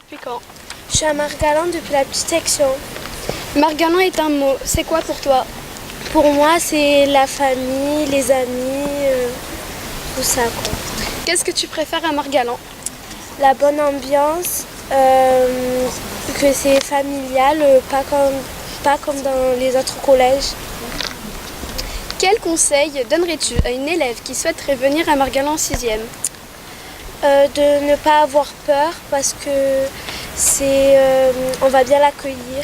depuis quand? Je suis à Margalan depuis la petite section. Margalan est un mot, c'est quoi pour toi? Pour moi, c'est la famille, les amis, tout ça, quoi. Qu'est-ce que tu préfères à Margalan? La bonne ambiance, que c'est familial, pas comme dans les autres collèges. Quel conseil donnerais-tu à une élève qui souhaiterait venir à Margalan en 6e? De ne pas avoir peur parce que on va bien l'accueillir.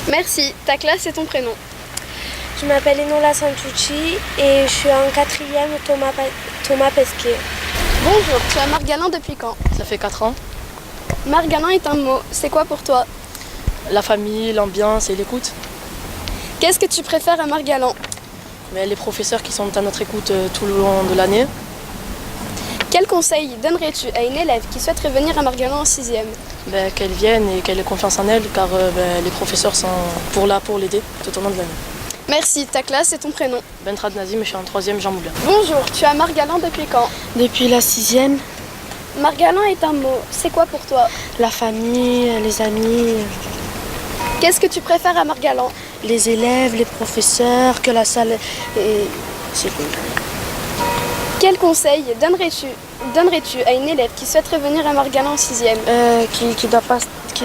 Merci. Ta classe et ton prénom? Je m'appelle Enola Santucci et je suis en 4e Thomas Pesquet. Bonjour, tu es à Margalan depuis quand? Ça fait 4 ans. Margalan est un mot, c'est quoi pour toi? La famille, l'ambiance et l'écoute. Qu'est-ce que tu préfères à Margalan? Mais les professeurs qui sont à notre écoute tout le long de l'année. Quel conseil donnerais-tu à une élève qui souhaiterait venir à Margalan en 6e? Qu'elle vienne et qu'elle ait confiance en elle car les professeurs sont pour l'aider tout au long de l'année. Merci. Ta classe et ton prénom? Bentrad Nazim, je suis en 3e Jean Moulin. Bonjour, tu es à Margalan depuis quand? Depuis la 6e, Margalan est un mot, c'est quoi pour toi? la famille, les amis, Qu'est-ce que tu préfères à Margalan? les élèves, les professeurs, que la salle est... C'est cool. Quel conseil donnerais-tu à une élève qui souhaiterait venir à Margalan en 6e? Qui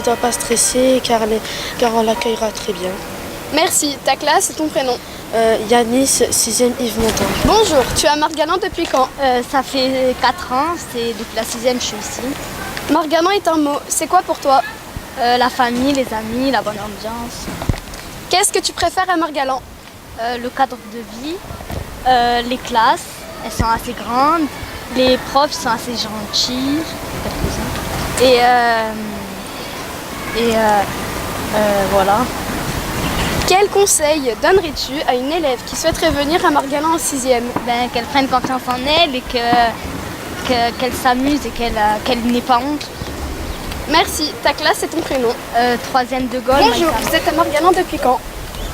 doit pas stresser car on l'accueillera très bien. Merci. Ta classe et ton prénom? Yanis, 6e Yves Montand. Bonjour, tu es à Margalan depuis quand? Ça fait 4 ans, c'est depuis la 6e je suis ici. Margalan est un mot, c'est quoi pour toi? La famille, les amis, la bonne ambiance, Qu'est-ce que tu préfères à Margalan? le cadre de vie, les classes, elles sont assez grandes, les profs sont assez gentils, quelques-uns. Voilà. Quel conseil donnerais-tu à une élève qui souhaiterait venir à Margalan en 6e? Qu'elle prenne confiance en elle et qu'elle s'amuse et qu'elle n'ait pas honte. Merci. Ta classe et ton prénom? 3e de Gaulle. Bonjour, vous êtes à Margalan depuis quand?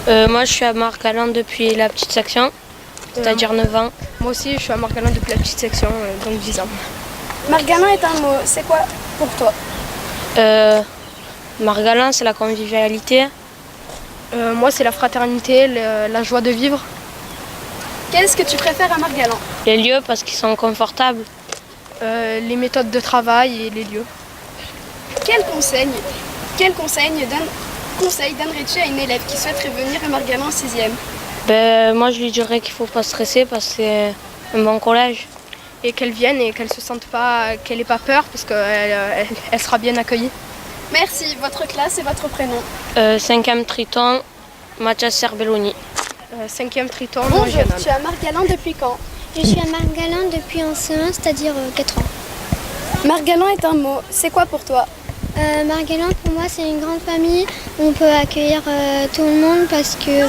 Moi, je suis à Margalan depuis la petite section, c'est-à-dire 9 ans. Moi aussi, je suis à Margalan depuis la petite section, donc 10 ans. Margalan est un mot, c'est quoi pour toi? Margalan, c'est la convivialité. Moi, c'est la fraternité, la joie de vivre. Qu'est-ce que tu préfères à Margalan? Les lieux, parce qu'ils sont confortables. Les méthodes de travail et les lieux. Quel conseil donnerais-tu à une élève qui souhaiterait venir à Margalan en 6e? Moi, je lui dirais qu'il ne faut pas stresser parce que c'est un bon collège. Et qu'elle vienne et qu'elle se sente pas, qu'elle n'ait pas peur parce qu'elle sera bien accueillie. Merci. Votre classe et votre prénom? 5e Triton, Mathias Serbelloni. 5e Triton, Bonjour, tu es à Margalan depuis quand? Je suis à Margalan depuis en C1, c'est-à-dire 4 ans. Margalan est un mot, c'est quoi pour toi? Margalan, pour moi, c'est une grande famille. On peut accueillir tout le monde parce que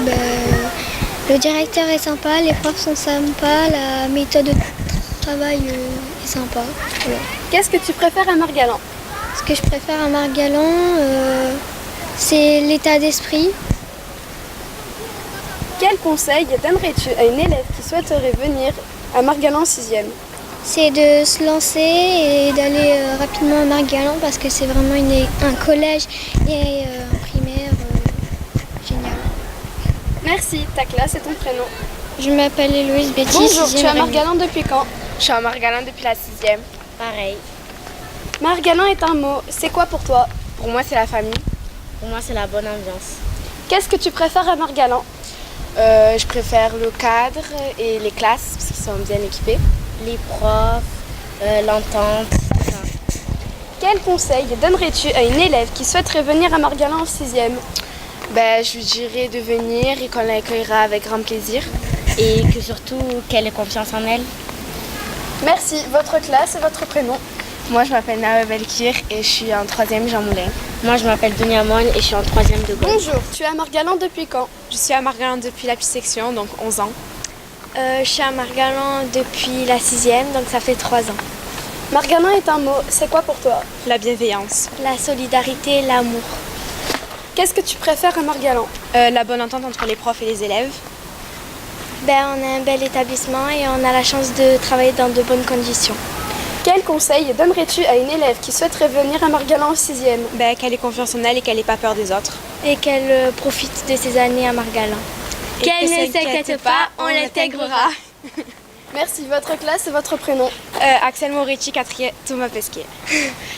le directeur est sympa, les profs sont sympas, la méthode de travail est sympa. Voilà. Qu'est-ce que tu préfères à Margalan? Ce que je préfère à Margalan, c'est l'état d'esprit. Quel conseil donnerais-tu à une élève qui souhaiterait venir à Margalan en 6e? C'est de se lancer et d'aller rapidement à Margalan parce que c'est vraiment un collège et un primaire génial. Merci. Ta classe et ton prénom? Je m'appelle Héloïse Betty. Bonjour, tu es à 6e Margalan depuis quand? Je suis à Margalan depuis la 6e. Pareil. Margalan est un mot, c'est quoi pour toi? Pour moi, c'est la famille. Pour moi, c'est la bonne ambiance. Qu'est-ce que tu préfères à Margalan? Je préfère le cadre et les classes parce qu'ils sont bien équipés. Les profs, l'entente, tout ça. Quel conseil donnerais-tu à une élève qui souhaiterait venir à Margalan en 6e? Je lui dirais de venir et qu'on l'accueillera avec grand plaisir. Et que surtout, qu'elle ait confiance en elle. Merci. Votre classe et votre prénom? Moi, je m'appelle Nawa Belkir et je suis en 3e Jean Moulin. Moi, je m'appelle Denis Amon et je suis en 3e de Gaulle. Bonjour, tu es à Margalan depuis quand? Je suis à Margalan depuis la petite section, donc 11 ans. Je suis à Margalan depuis la 6e, donc ça fait 3 ans. Margalan est un mot, c'est quoi pour toi? La bienveillance. La solidarité, l'amour. Qu'est-ce que tu préfères à Margalan? La bonne entente entre les profs et les élèves. On a un bel établissement et on a la chance de travailler dans de bonnes conditions. Quel conseil donnerais-tu à une élève qui souhaiterait venir à Margalan en 6e? Qu'elle ait confiance en elle et qu'elle n'ait pas peur des autres. Et qu'elle profite de ses années à Margalan. Qu'elle ne s'inquiète pas, on l'intégrera. Merci, votre classe et votre prénom. Axel Moretti, 4e, Thomas Pesquet.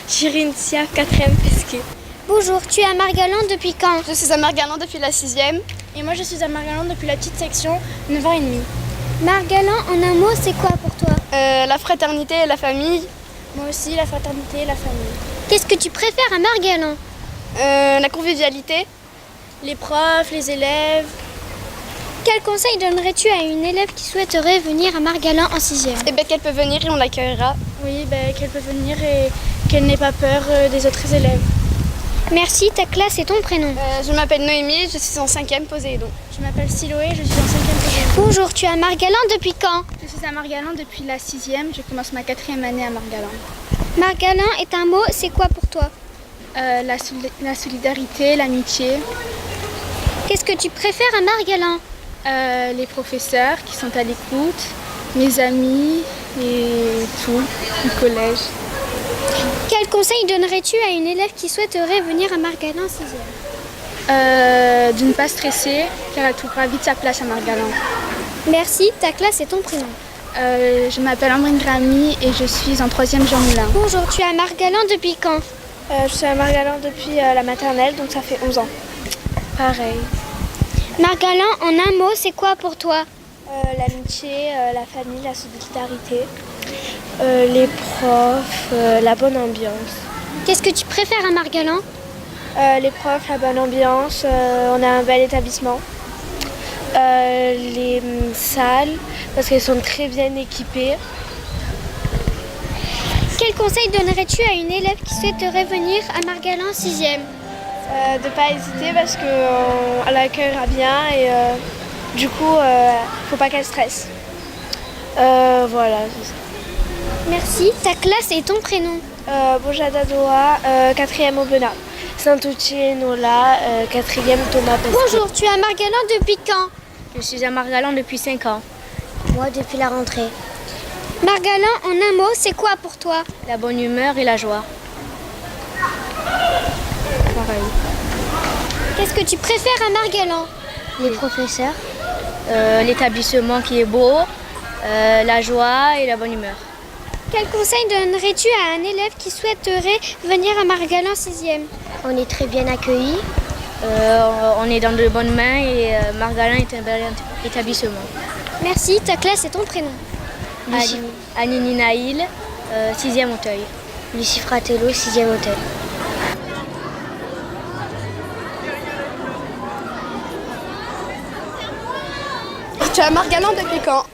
Shirin Siaf, 4e Pesquet. Bonjour, tu es à Margalan depuis quand? Je suis à Margalan depuis la 6e. Et moi je suis à Margalan depuis la petite section 9h30. Margalan, en un mot, c'est quoi pour toi? La fraternité et la famille. Moi aussi, la fraternité et la famille. Qu'est-ce que tu préfères à Margalan? La convivialité. Les profs, les élèves. Quel conseil donnerais-tu à une élève qui souhaiterait venir à Margalan en 6e? Eh bien qu'elle peut venir et on l'accueillera. Oui, qu'elle peut venir et qu'elle n'ait pas peur des autres élèves. Merci, ta classe et ton prénom. Je m'appelle Noémie, je suis en 5e Poséidon. Je m'appelle Siloé, je suis en 5e Poséidon. Bonjour, tu es à Margalan depuis quand? Je suis à Margalan depuis la 6e, je commence ma 4e année à Margalan. Margalan est un mot, c'est quoi pour toi? La solidarité, l'amitié. Qu'est-ce que tu préfères à Margalan? Les professeurs qui sont à l'écoute, mes amis et tout, le collège. Quel conseil donnerais-tu à une élève qui souhaiterait venir à Margalan en 6e? De ne pas stresser car elle trouvera vite sa place à Margalan. Merci, ta classe et ton prénom. Je m'appelle Ambrine Gramy et je suis en 3e Jean Moulin. Bonjour, tu es à Margalan depuis quand? Je suis à Margalan depuis la maternelle, donc ça fait 11 ans. Pareil. Margalan, en un mot, c'est quoi pour toi? L'amitié, la famille, la solidarité, les profs, la bonne ambiance. Qu'est-ce que tu préfères à Margalan? Les profs, la bonne ambiance, on a un bel établissement. Les salles, parce qu'elles sont très bien équipées. Quel conseil donnerais-tu à une élève qui souhaiterait venir à Margalan en 6e? De ne pas hésiter parce qu'elle accueillera bien et du coup, faut pas qu'elle stresse. Voilà, c'est ça. Merci, ta classe et ton prénom. Bojada Doha, 4e Aubenas. Saint-Outier, Nola, 4e Thomas Pesquet. Bonjour, tu es à Margalan depuis quand? Je suis à Margalan depuis 5 ans. Moi, depuis la rentrée. Margalan, en un mot, c'est quoi pour toi? La bonne humeur et la joie. Pareil. Qu'est-ce que tu préfères à Margalan? Les professeurs, l'établissement qui est beau, la joie et la bonne humeur. Quel conseil donnerais-tu à un élève qui souhaiterait venir à Margalan en 6e? On est très bien accueillis, on est dans de bonnes mains et Margalan est un bel établissement. Merci, ta classe et ton prénom. Anini Naïl, 6e Auteuil. Lucie Fratello, 6e Auteuil. Tu es à Margalan depuis quand?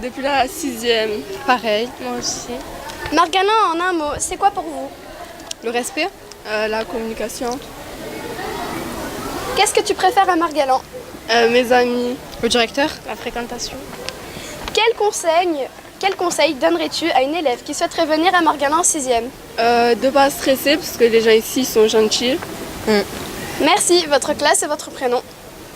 Depuis la 6e. Pareil, moi aussi. Margalan, en un mot, c'est quoi pour vous? Le respect, la communication. Qu'est-ce que tu préfères à Margalan? Mes amis. Le directeur? La fréquentation. Quel conseil donnerais-tu à une élève qui souhaiterait venir à Margalan en 6e? De pas stresser parce que les gens ici sont gentils. Merci, votre classe et votre prénom.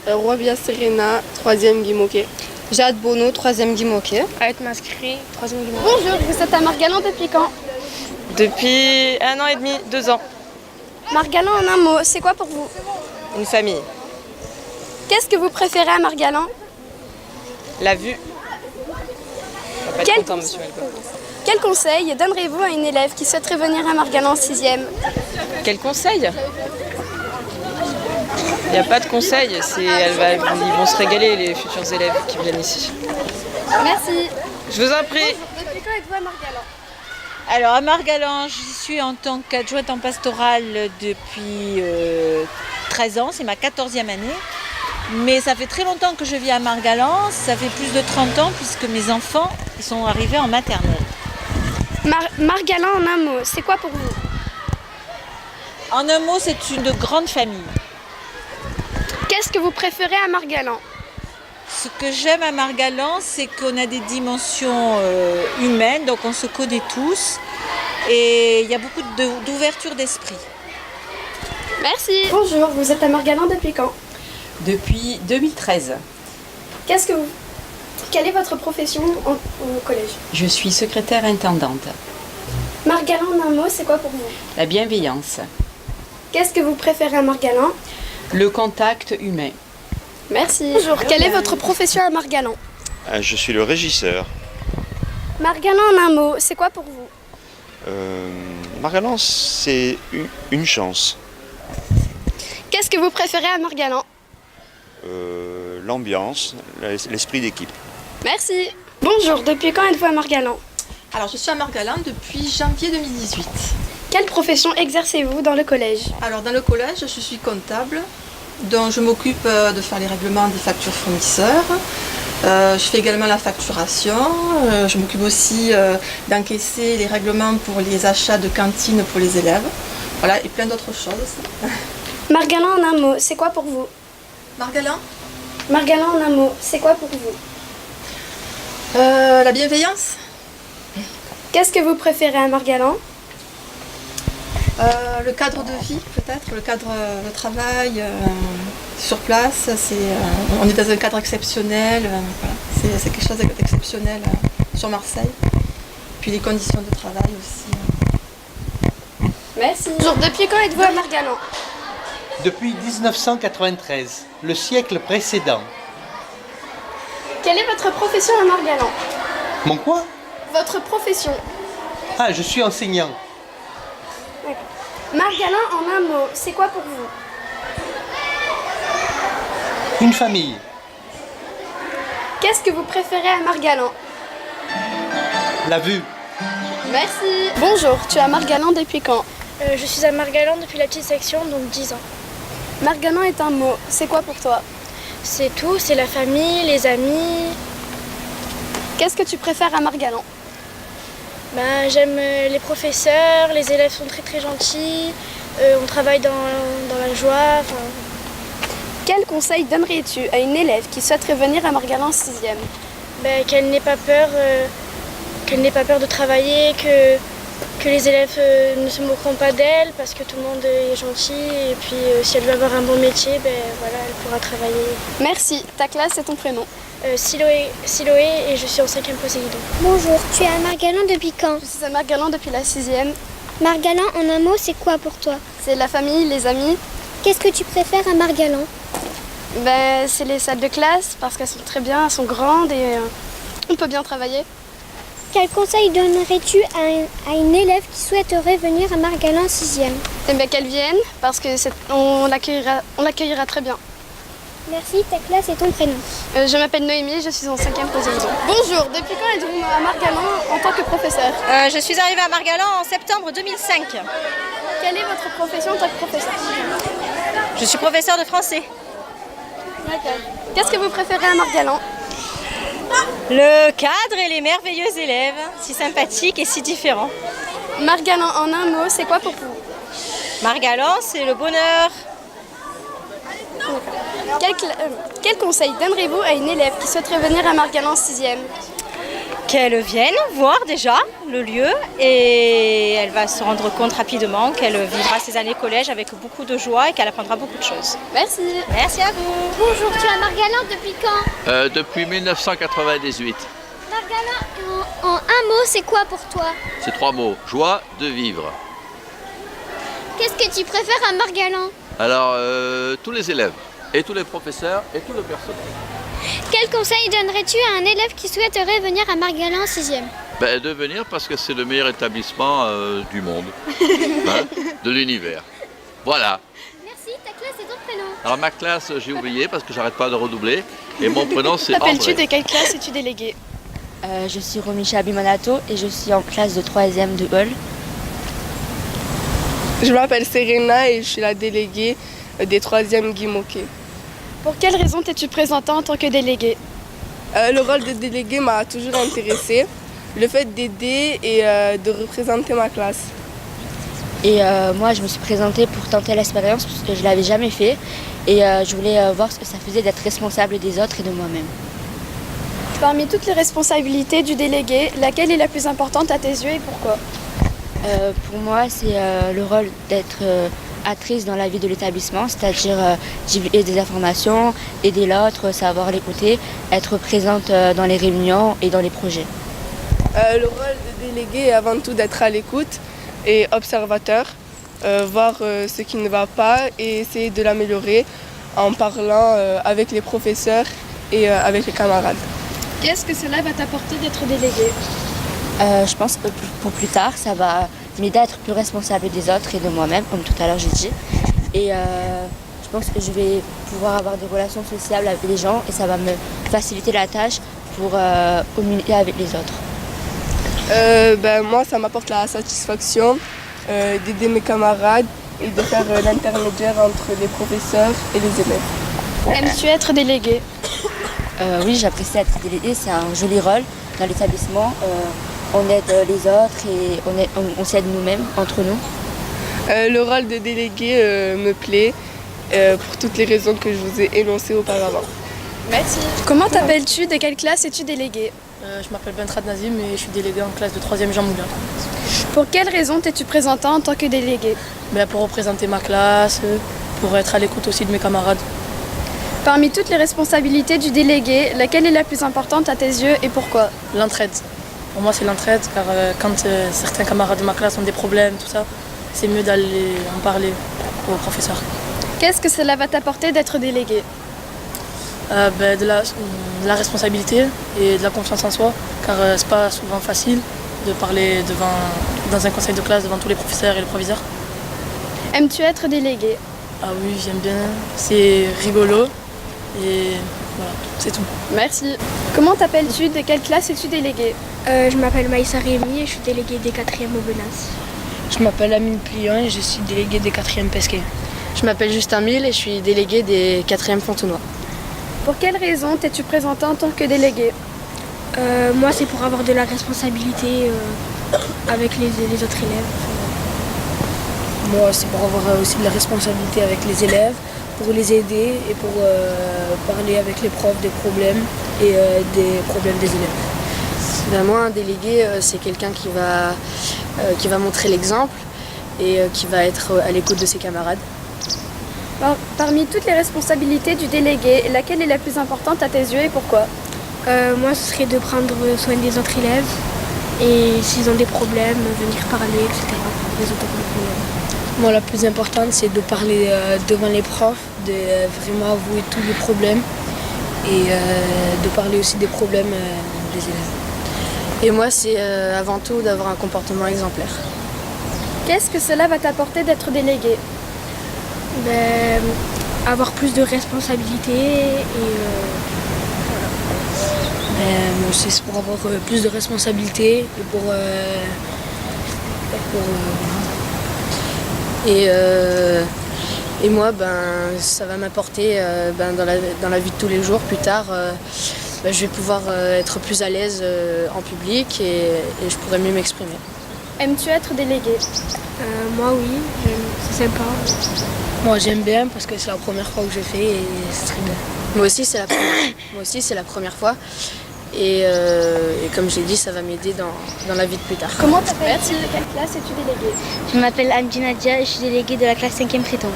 Roibia Serena, 3e Guy Moquet. Jade Bono, 3e Guy Moquet. Aët Mascri, 3e Guy Moquet. Bonjour, vous êtes à Margalan depuis quand? Depuis 1 an et demi, 2 ans. Margalan, en un mot, c'est quoi pour vous? Une famille. Qu'est-ce que vous préférez à Margalan? La vue. On va pas être Quel- content, monsieur Malcolm. Quel conseil donnerez-vous à une élève qui souhaiterait venir à Margalan en 6e? Quel conseil? Il n'y a pas de conseil, ils vont se régaler les futurs élèves qui viennent ici. Merci. Je vous en prie. Depuis quand êtes-vous à Margalan? Alors à Margalan, j'y suis en tant qu'adjointe en pastorale depuis 13 ans, c'est ma 14e année. Mais ça fait très longtemps que je vis à Margalan, ça fait plus de 30 ans puisque mes enfants ils sont arrivés en maternelle. Margalan, en un mot, c'est quoi pour vous? En un mot, c'est une grande famille. Qu'est-ce que vous préférez à Margalan? Ce que j'aime à Margalan, c'est qu'on a des dimensions humaines, donc on se connaît tous et il y a beaucoup d'ouverture d'esprit. Merci. Bonjour, vous êtes à Margalan depuis quand? Depuis 2013. Quelle est votre profession au collège? Je suis secrétaire intendante. Margalan en un mot, c'est quoi pour vous? La bienveillance. Qu'est-ce que vous préférez à Margalan? Le contact humain. Merci. Bonjour, quelle est votre profession à Margalan? Je suis le régisseur. Margalan en un mot, c'est quoi pour vous? Margalan, c'est une chance. Qu'est-ce que vous préférez à Margalan? L'ambiance, l'esprit d'équipe. Merci. Bonjour, depuis quand êtes-vous à Margalan? Alors, je suis à Margalan depuis janvier 2018. Quelle profession exercez-vous dans le collège? Alors, dans le collège, je suis comptable, donc je m'occupe de faire les règlements des factures fournisseurs. Je fais également la facturation. Je m'occupe aussi d'encaisser les règlements pour les achats de cantine pour les élèves. Voilà, et plein d'autres choses. Margalan en un mot, c'est quoi pour vous? Margalan? Margalan en un mot, c'est quoi pour vous? La bienveillance. Qu'est-ce que vous préférez à Margalan? Le cadre de vie, peut-être, le cadre de travail sur place. On est dans un cadre exceptionnel. Voilà. C'est quelque chose d'exceptionnel sur Marseille. Puis les conditions de travail aussi. Merci. Bonjour, depuis quand êtes-vous à Margalan? Depuis 1993, le siècle précédent. Quelle est votre profession à Margalan? Mon quoi? Votre profession. Ah, je suis enseignant. Margalan en un mot, c'est quoi pour vous? Une famille. Qu'est-ce que vous préférez à Margalan? La vue. Merci. Bonjour, tu es à Margalan depuis quand? Je suis à Margalan depuis la petite section, donc 10 ans. Margalan est un mot, c'est quoi pour toi? C'est tout, c'est la famille, les amis. Qu'est-ce que tu préfères à Margalan? J'aime les professeurs, les élèves sont très très gentils, on travaille dans la joie. Quel conseil donnerais-tu à une élève qui souhaiterait venir à Margalan en 6e? Qu'elle n'ait pas peur, de travailler, que les élèves ne se moqueront pas d'elle parce que tout le monde est gentil et puis si elle veut avoir un bon métier, voilà, elle pourra travailler. Merci. Ta classe et ton prénom? Siloé et je suis en 5e Poséidon. Bonjour, tu es à Margalan depuis quand? Je suis à Margalan depuis la 6e. Margalan en un mot, c'est quoi pour toi? C'est la famille, les amis. Qu'est-ce que tu préfères à Margalan? C'est les salles de classe parce qu'elles sont très bien, elles sont grandes et on peut bien travailler. Quel conseil donnerais-tu à une élève qui souhaiterait venir à Margalan en 6e? Qu'elle vienne parce que on l'accueillera très bien. Merci, ta classe et ton prénom? Je m'appelle Noémie, je suis en 5e Poséidon. Bonjour, depuis quand êtes-vous à Margalan en tant que professeur? Je suis arrivée à Margalan en septembre 2005. Quelle est votre profession en tant que professeur? Je suis professeur de français. D'accord. Qu'est-ce que vous préférez à Margalan? Le cadre et les merveilleux élèves, si sympathiques et si différents. Margalan en un mot, c'est quoi pour vous? Margalan, c'est le bonheur. Quel conseil donnerez-vous à une élève qui souhaiterait venir à Margalan en 6e? Qu'elle vienne voir déjà le lieu et elle va se rendre compte rapidement qu'elle vivra ses années collège avec beaucoup de joie et qu'elle apprendra beaucoup de choses. Merci. Merci à vous. Bonjour, tu es à Margalan depuis quand? Depuis 1998. Margalan en un mot, c'est quoi pour toi? C'est 3 mots. Joie de vivre. Qu'est-ce que tu préfères à Margalan? Alors, tous les élèves, et tous les professeurs, et tout le personnel. Quel conseil donnerais-tu à un élève qui souhaiterait venir à Margalan en 6e? De venir parce que c'est le meilleur établissement du monde, de l'univers. Voilà. Merci, ta classe et ton prénom? Alors ma classe, j'ai oublié parce que j'arrête pas de redoubler. Et mon prénom c'est André. T'appelles-tu de quelle classe es-tu délégué? Je suis Romicha Abimanato et je suis en classe de 3e de Hall. Je m'appelle Serena et je suis la déléguée des 3e Guy Moquet. Pour quelle raison t'es-tu présentée en tant que déléguée? Le rôle de délégué m'a toujours intéressée. Le fait d'aider et de représenter ma classe. Et moi, je me suis présentée pour tenter l'expérience parce que je ne l'avais jamais fait. Et je voulais voir ce que ça faisait d'être responsable des autres et de moi-même. Parmi toutes les responsabilités du délégué, laquelle est la plus importante à tes yeux et pourquoi? Pour moi, c'est le rôle d'être actrice dans la vie de l'établissement, c'est-à-dire divulguer des informations, aider l'autre, savoir l'écouter, être présente dans les réunions et dans les projets. Le rôle de délégué est avant tout d'être à l'écoute et observateur, voir ce qui ne va pas et essayer de l'améliorer en parlant avec les professeurs et avec les camarades. Qu'est-ce que cela va t'apporter d'être délégué? Je pense que pour plus tard, ça va m'aider à être plus responsable des autres et de moi-même, comme tout à l'heure j'ai dit. Et je pense que je vais pouvoir avoir des relations sociales avec les gens et ça va me faciliter la tâche pour communiquer avec les autres. Moi, ça m'apporte la satisfaction d'aider mes camarades et de faire l'intermédiaire entre les professeurs et les élèves. Aimes-tu être délégué? Oui, j'apprécie être délégué, c'est un joli rôle dans l'établissement. On aide les autres et on s'aide nous-mêmes, entre nous. Le rôle de délégué me plaît pour toutes les raisons que je vous ai énoncées auparavant. Merci. Comment t'appelles-tu? De quelle classe es-tu délégué? Je m'appelle Bentrad Nazim et je suis délégué en classe de 3e Jean Moulin. Pour quelle raison t'es-tu présentant en tant que délégué? Pour représenter ma classe, pour être à l'écoute aussi de mes camarades. Parmi toutes les responsabilités du délégué, laquelle est la plus importante à tes yeux et pourquoi? L'entraide. Pour moi, c'est l'entraide, car quand certains camarades de ma classe ont des problèmes, tout ça, c'est mieux d'aller en parler aux professeurs. Qu'est-ce que cela va t'apporter d'être délégué? De la responsabilité et de la confiance en soi, car c'est pas souvent facile de parler dans un conseil de classe devant tous les professeurs et les proviseurs. Aimes-tu être délégué? Ah oui, j'aime bien, c'est rigolo et voilà, c'est tout. Merci. Comment t'appelles-tu? De quelle classe es-tu délégué? Je m'appelle Maïssa Rémi et je suis déléguée des 4e au Benas. Je m'appelle Amine Pliant et je suis délégué des 4e Pesquet. Je m'appelle Justin Mille et je suis délégué des 4e Fontenoy. Pour quelle raison t'es-tu présentant en tant que délégué? Moi, c'est pour avoir de la responsabilité avec les autres élèves. Moi, c'est pour avoir aussi de la responsabilité avec les élèves, pour les aider et pour parler avec les profs des problèmes et des problèmes des élèves. Moi, un délégué, c'est quelqu'un qui va montrer l'exemple et qui va être à l'écoute de ses camarades. Parmi toutes les responsabilités du délégué, laquelle est la plus importante à tes yeux et pourquoi? Moi, ce serait de prendre soin des autres élèves et s'ils ont des problèmes, venir parler, etc. pour résoudre leurs problèmes. Moi, la plus importante, c'est de parler devant les profs, de vraiment avouer tous les problèmes et de parler aussi des problèmes des élèves. Et moi, c'est avant tout d'avoir un comportement exemplaire. Qu'est-ce que cela va t'apporter d'être délégué? Avoir plus de responsabilités et moi aussi, c'est pour avoir plus de responsabilités et pour et moi, ça va m'apporter dans la vie de tous les jours. Plus tard, je vais pouvoir être plus à l'aise en public et je pourrai mieux m'exprimer. Aimes-tu être délégué? Moi, oui, c'est sympa. Moi, j'aime bien parce que c'est la première fois que je fais et c'est très bien. Moi aussi, c'est la première fois. Et comme j'ai dit, ça va m'aider dans la vie de plus tard. Comment t'appelles-tu? De quelle classe es-tu déléguée? Je m'appelle Amdi Nadia et je suis déléguée de la classe 5e Préton.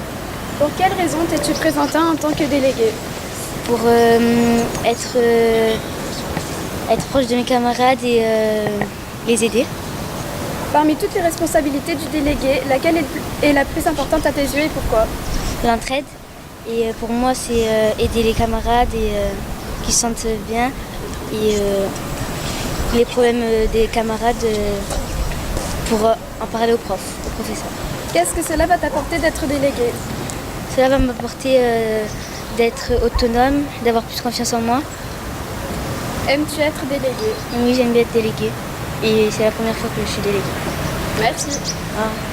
Pour quelle raison t'es-tu présentant en tant que déléguée? Pour être proche de mes camarades et les aider. Parmi toutes les responsabilités du délégué, laquelle est la plus importante à tes yeux et pourquoi? L'entraide. Et pour moi, c'est aider les camarades et qui se sentent bien. Et les problèmes des camarades pour en parler aux profs, aux professeurs. Qu'est-ce que cela va t'apporter d'être délégué? Cela va m'apporter d'être autonome, d'avoir plus confiance en moi. Aimes-tu être délégué? Oui, j'aime bien être déléguée. Et c'est la première fois que je suis déléguée. Merci. Ah.